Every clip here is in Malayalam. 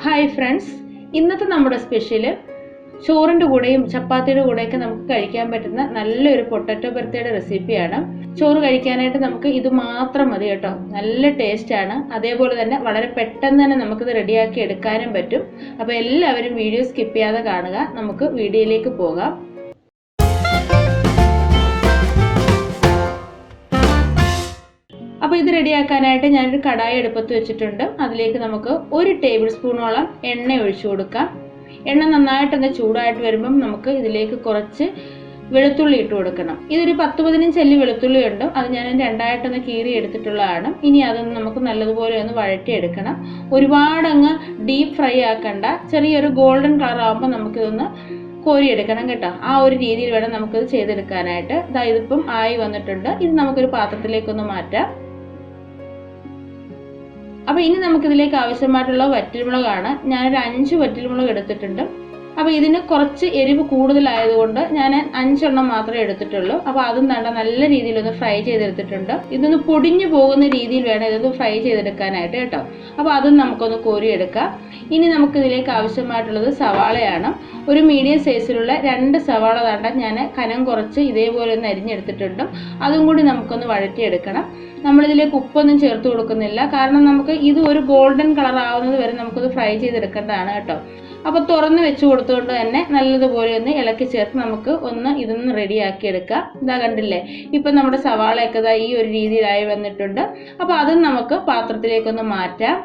ഹായ് ഫ്രണ്ട്സ്, ഇന്നത്തെ നമ്മുടെ സ്പെഷ്യല് ചോറിൻ്റെ കൂടെയും ചപ്പാത്തിയുടെ കൂടെയൊക്കെ നമുക്ക് കഴിക്കാൻ പറ്റുന്ന നല്ലൊരു പൊട്ടറ്റോ ബർത്തയുടെ റെസിപ്പിയാണ്. ചോറ് കഴിക്കാനായിട്ട് നമുക്ക് ഇത് മാത്രം മതി കേട്ടോ. നല്ല ടേസ്റ്റാണ്. അതേപോലെ തന്നെ വളരെ പെട്ടെന്ന് തന്നെ നമുക്കിത് റെഡിയാക്കി എടുക്കാനും പറ്റും. അപ്പോൾ എല്ലാവരും വീഡിയോ സ്കിപ്പ് ചെയ്യാതെ കാണുക. നമുക്ക് വീഡിയോയിലേക്ക് പോകാം. അപ്പോൾ ഇത് റെഡിയാക്കാനായിട്ട് ഞാനൊരു കടായി അടുപ്പത്ത് വെച്ചിട്ടുണ്ട്. അതിലേക്ക് നമുക്ക് 1 ടേബിൾ സ്പൂണോളം എണ്ണ ഒഴിച്ചു കൊടുക്കാം. എണ്ണ നന്നായിട്ടൊന്ന് ചൂടായിട്ട് വരുമ്പം നമുക്ക് ഇതിലേക്ക് കുറച്ച് വെളുത്തുള്ളി ഇട്ട് കൊടുക്കണം. ഇതൊരു 10-15 അല്ലി വെളുത്തുള്ളി ഉണ്ട്. അത് ഞാൻ രണ്ടായിട്ടൊന്ന് കീറി എടുത്തിട്ടുള്ളതാണ്. ഇനി അതൊന്ന് നമുക്ക് നല്ലതുപോലെ ഒന്ന് വഴറ്റിയെടുക്കണം. ഒരുപാടങ്ങ് ഡീപ്പ് ഫ്രൈ ആക്കണ്ട. ചെറിയൊരു ഗോൾഡൻ കളർ ആകുമ്പോൾ നമുക്കിതൊന്ന് കോരിയെടുക്കണം കേട്ടോ. ആ ഒരു രീതിയിൽ വേണം നമുക്കിത് ചെയ്തെടുക്കാനായിട്ട്. ഇതിപ്പം ആയി വന്നിട്ടുണ്ട്. ഇത് നമുക്കൊരു പാത്രത്തിലേക്കൊന്ന് മാറ്റാം. അപ്പോൾ ഇനി നമുക്കിതിലേക്ക് ആവശ്യമായിട്ടുള്ള വറ്റൽമുളകാണ്. ഞാനൊരു 5 വറ്റൽമുളക് എടുത്തിട്ടുണ്ട്. അപ്പോൾ ഇതിന് കുറച്ച് എരിവ് കൂടുതലായതുകൊണ്ട് ഞാൻ 5 എണ്ണം മാത്രമേ എടുത്തിട്ടുള്ളൂ. അപ്പോൾ അതും നല്ല രീതിയിലൊന്ന് ഫ്രൈ ചെയ്തെടുത്തിട്ടുണ്ട്. ഇതൊന്ന് പൊടിഞ്ഞു പോകുന്ന രീതിയിൽ വേണം ഇതൊന്ന് ഫ്രൈ ചെയ്തെടുക്കാനായിട്ട് കേട്ടോ. അപ്പോൾ അതും നമുക്കൊന്ന് കോരിയെടുക്കാം. ഇനി നമുക്കിതിലേക്ക് ആവശ്യമായിട്ടുള്ളത് സവാളയാണ്. ഒരു മീഡിയം സൈസിലുള്ള 2 സവാള ഞാൻ കനം കുറച്ച് ഇതേപോലെ ഒന്ന് അരിഞ്ഞെടുത്തിട്ടുണ്ട്. അതും കൂടി നമുക്കൊന്ന് വഴറ്റിയെടുക്കണം. നമ്മളിതിലേക്ക് ഉപ്പൊന്നും ചേർത്ത് കൊടുക്കുന്നില്ല. കാരണം നമുക്ക് ഇത് ഒരു ഗോൾഡൻ കളർ ആവുന്നത് വരെ നമുക്കത് ഫ്രൈ ചെയ്തെടുക്കേണ്ടതാണ് കേട്ടോ. അപ്പോൾ തുറന്ന് വെച്ച് കൊടുത്തുകൊണ്ട് തന്നെ നല്ലതുപോലെ ഒന്ന് ഇളക്കി ചേർത്ത് നമുക്ക് ഇതൊന്ന് റെഡിയാക്കി എടുക്കാം. കണ്ടില്ലേ, ഇപ്പം നമ്മുടെ സവാളയൊക്കെ ഈ ഒരു രീതിയിലായി വന്നിട്ടുണ്ട്. അപ്പോൾ അതും നമുക്ക് പാത്രത്തിലേക്കൊന്ന് മാറ്റാം.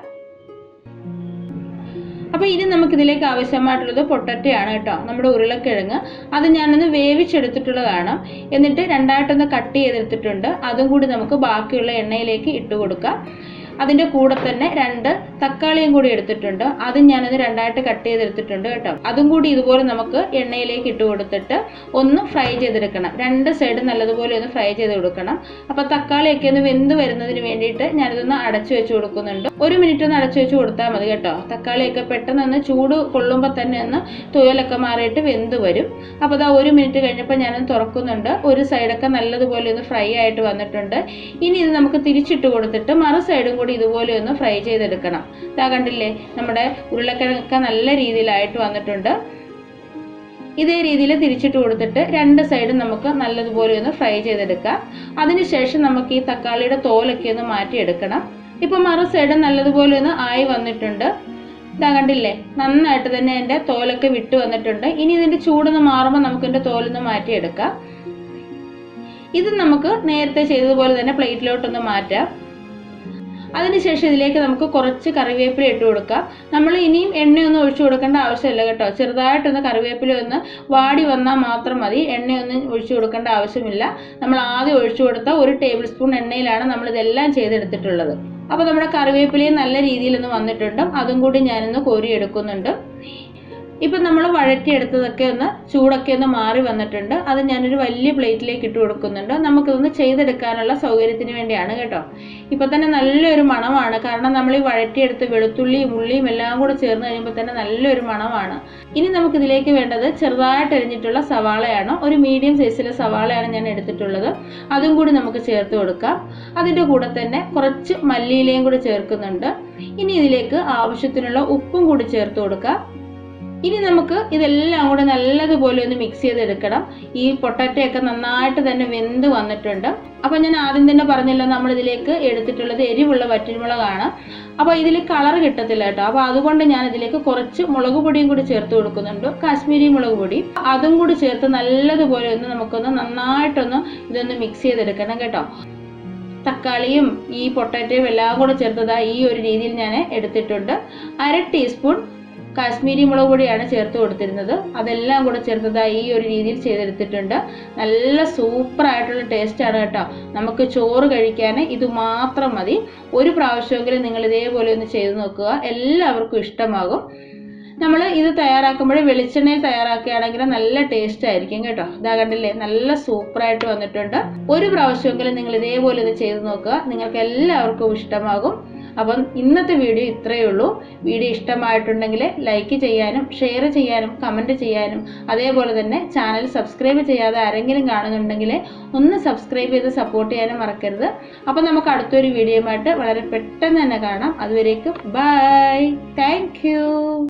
അപ്പോൾ ഇനി നമുക്കിതിലേക്ക് ആവശ്യമായിട്ടുള്ളത് പൊട്ടറ്റോ ആണ് കേട്ടോ. നമ്മുടെ ഉരുളക്കിഴങ്ങ് അത് ഞാനൊന്ന് വേവിച്ചെടുത്തിട്ടുള്ളതാണ്. എന്നിട്ട് രണ്ടായിട്ടൊന്ന് കട്ട് ചെയ്തെടുത്തിട്ടുണ്ട്. അതും കൂടി നമുക്ക് ബാക്കിയുള്ള എണ്ണയിലേക്ക് ഇട്ട് കൊടുക്കാം. അതിൻ്റെ കൂടെ തന്നെ 2 തക്കാളിയും കൂടി എടുത്തിട്ടുണ്ട്. അതും ഞാനത് രണ്ടായിട്ട് കട്ട് ചെയ്തെടുത്തിട്ടുണ്ട് കേട്ടോ. അതും കൂടി ഇതുപോലെ നമുക്ക് എണ്ണയിലേക്ക് ഇട്ട് കൊടുത്തിട്ട് ഒന്ന് ഫ്രൈ ചെയ്തെടുക്കണം. 2 സൈഡ് നല്ലതുപോലെ ഒന്ന് ഫ്രൈ ചെയ്ത് കൊടുക്കണം. അപ്പോൾ തക്കാളിയൊക്കെ ഒന്ന് വെന്ത് വരുന്നതിന് വേണ്ടിയിട്ട് ഞാനിതൊന്ന് അടച്ചു വെച്ച് കൊടുക്കുന്നുണ്ട്. 1 മിനിറ്റ് ഒന്ന് അടച്ചു വെച്ച് കൊടുത്താൽ മതി കേട്ടോ. തക്കാളിയൊക്കെ പെട്ടെന്ന് ചൂട് കൊള്ളുമ്പോൾ തന്നെ ഒന്ന് തുയലൊക്കെ മാറിയിട്ട് വെന്ത് വരും. അപ്പോൾ 1 മിനിറ്റ് കഴിഞ്ഞപ്പോൾ ഞാനൊന്ന് തുറക്കുന്നുണ്ട്. ഒരു സൈഡൊക്കെ നല്ലതുപോലെ ഒന്ന് ഫ്രൈ ആയിട്ട് വന്നിട്ടുണ്ട്. ഇനി ഇത് നമുക്ക് തിരിച്ചിട്ട് കൊടുത്തിട്ട് മറു സൈഡും കൂടി ഇതുപോലെ ഒന്ന് ഫ്രൈ ചെയ്തെടുക്കണം. കണ്ടില്ലേ, നമ്മുടെ ഉരുളക്കിഴങ്ങൊക്കെ നല്ല രീതിയിലായിട്ട് വന്നിട്ടുണ്ട്. ഇതേ രീതിയിൽ തിരിച്ചിട്ട് കൊടുത്തിട്ട് 2 സൈഡും നമുക്ക് നല്ലതുപോലെ ഒന്ന് ഫ്രൈ ചെയ്തെടുക്കാം. അതിനുശേഷം നമുക്ക് ഈ തക്കാളിയുടെ തോലൊക്കെ ഒന്ന് മാറ്റിയെടുക്കണം. ഇപ്പം മറു സൈഡ് നല്ലതുപോലെ ഒന്ന് ആയി വന്നിട്ടുണ്ട്. കണ്ടില്ലേ, നന്നായിട്ട് തന്നെ എൻ്റെ തോലൊക്കെ വിട്ട് വന്നിട്ടുണ്ട്. ഇനി ഇതിൻ്റെ ചൂടൊന്ന് മാറുമ്പോൾ നമുക്ക് ഇതിൻ്റെ തോലൊന്ന് മാറ്റിയെടുക്കാം. ഇത് നമുക്ക് നേരത്തെ ചെയ്തതുപോലെ തന്നെ പ്ലേറ്റിലോട്ടൊന്ന് മാറ്റാം. അതിനുശേഷം ഇതിലേക്ക് നമുക്ക് കുറച്ച് കറിവേപ്പില ഇട്ട് കൊടുക്കാം. നമ്മൾ ഇനിയും എണ്ണയൊന്നും ഒഴിച്ചു കൊടുക്കേണ്ട ആവശ്യമില്ല കേട്ടോ. ചെറുതായിട്ടൊന്ന് കറിവേപ്പില ഒന്ന് വാടി വന്നാൽ മാത്രം മതി. എണ്ണയൊന്നും ഒഴിച്ചു കൊടുക്കേണ്ട ആവശ്യമില്ല. നമ്മൾ ആദ്യം ഒഴിച്ചു കൊടുത്ത 1 ടേബിൾ സ്പൂൺ എണ്ണയിലാണ് നമ്മളിതെല്ലാം ചെയ്തെടുത്തിട്ടുള്ളത്. അപ്പോൾ നമ്മുടെ കറിവേപ്പിലയും നല്ല രീതിയിലൊന്ന് വന്നിട്ടുണ്ട്. അതും കൂടി ഞാനൊന്ന് കോരിയെടുക്കുന്നുണ്ട്. ഇപ്പം നമ്മൾ വഴറ്റിയെടുത്തതൊക്കെ ചൂടൊക്കെ ഒന്ന് മാറി വന്നിട്ടുണ്ട്. അത് ഞാനൊരു വലിയ പ്ലേറ്റിലേക്ക് ഇട്ട് കൊടുക്കുന്നുണ്ട്. നമുക്കിതൊന്ന് ചെയ്തെടുക്കാനുള്ള സൗകര്യത്തിന് വേണ്ടിയാണ് കേട്ടോ. ഇപ്പം തന്നെ നല്ലൊരു മണമാണ്. കാരണം നമ്മൾ ഈ വഴറ്റിയെടുത്ത് വെളുത്തുള്ളിയും ഉള്ളിയും എല്ലാം കൂടെ ചേർന്ന് കഴിയുമ്പോൾ തന്നെ നല്ലൊരു മണമാണ്. ഇനി നമുക്കിതിലേക്ക് വേണ്ടത് ചെറുതായിട്ട് അരിഞ്ഞിട്ടുള്ള സവാളയാണ്. ഒരു മീഡിയം സൈസിലെ സവാളയാണ് ഞാൻ എടുത്തിട്ടുള്ളത്. അതും കൂടി നമുക്ക് ചേർത്ത് കൊടുക്കാം. അതിൻ്റെ കൂടെ തന്നെ കുറച്ച് മല്ലിയിലയും കൂടി ചേർക്കുന്നുണ്ട്. ഇനി ഇതിലേക്ക് ആവശ്യത്തിനുള്ള ഉപ്പും കൂടി ചേർത്ത് കൊടുക്കാം. ഇനി നമുക്ക് ഇതെല്ലാം കൂടെ നല്ലതുപോലെ ഒന്ന് മിക്സ് ചെയ്തെടുക്കണം. ഈ പൊട്ടാറ്റോ ഒക്കെ നന്നായിട്ട് തന്നെ വെന്ത് വന്നിട്ടുണ്ട്. അപ്പോൾ ഞാൻ ആദ്യം തന്നെ പറഞ്ഞല്ലോ, നമ്മളിതിലേക്ക് എടുത്തിട്ടുള്ളത് എരിവുള്ള വറ്റൽമുളകാണ്. അപ്പോൾ ഇതിൽ കളർ കിട്ടത്തില്ല കേട്ടോ. അപ്പോൾ അതുകൊണ്ട് ഞാൻ ഇതിലേക്ക് കുറച്ച് മുളക് പൊടിയും കൂടി ചേർത്ത് കൊടുക്കുന്നുണ്ട്. കാശ്മീരി മുളക് പൊടി അതും കൂടി ചേർത്ത് നല്ലതുപോലെ നമുക്കൊന്ന് നന്നായിട്ടൊന്ന് ഇതൊന്ന് മിക്സ് ചെയ്തെടുക്കണം കേട്ടോ. തക്കാളിയും ഈ പൊട്ടാറ്റോയും എല്ലാം കൂടെ ചേർത്തത് ഈ ഒരു രീതിയിൽ ഞാൻ എടുത്തിട്ടുണ്ട്. 1/2 ടീസ്പൂൺ കാശ്മീരി മുളക് പൊടിയാണ് ചേർത്ത് കൊടുത്തിരുന്നത്. അതെല്ലാം കൂടെ ചേർത്തത് ഈ ഒരു രീതിയിൽ ചെയ്തെടുത്തിട്ടുണ്ട്. നല്ല സൂപ്പറായിട്ടുള്ള ടേസ്റ്റാണ് കേട്ടോ. നമുക്ക് ചോറ് കഴിക്കാൻ ഇത് മാത്രം മതി. ഒരു പ്രാവശ്യമെങ്കിലും നിങ്ങൾ ഇതേപോലെ ഒന്ന് ചെയ്ത് നോക്കുക. എല്ലാവർക്കും ഇഷ്ടമാകും. നമ്മൾ ഇത് തയ്യാറാക്കുമ്പോൾ വെളിച്ചെണ്ണയിൽ തയ്യാറാക്കുകയാണെങ്കിൽ നല്ല ടേസ്റ്റ് ആയിരിക്കും കേട്ടോ. കണ്ടില്ലേ, നല്ല സൂപ്പറായിട്ട് വന്നിട്ടുണ്ട്. ഒരു പ്രാവശ്യമെങ്കിലും നിങ്ങൾ ഇതേപോലെ ഒന്ന് ചെയ്ത് നോക്കുക. നിങ്ങൾക്ക് എല്ലാവർക്കും ഇഷ്ടമാകും. അപ്പം ഇന്നത്തെ വീഡിയോ ഇത്രയേ ഉള്ളൂ. വീഡിയോ ഇഷ്ടമായിട്ടുണ്ടെങ്കിൽ ലൈക്ക് ചെയ്യാനും ഷെയർ ചെയ്യാനും കമൻറ്റ് ചെയ്യാനും അതേപോലെ തന്നെ ചാനൽ സബ്സ്ക്രൈബ് ചെയ്യാതെ ആരെങ്കിലും കാണുന്നുണ്ടെങ്കിൽ ഒന്ന് സബ്സ്ക്രൈബ് ചെയ്ത് സപ്പോർട്ട് ചെയ്യാനും മറക്കരുത്. അപ്പോൾ നമുക്ക് അടുത്തൊരു വീഡിയോയുമായിട്ട് വളരെ പെട്ടെന്ന് തന്നെ കാണാം. അതുവരേക്കും ബൈ. Thank you.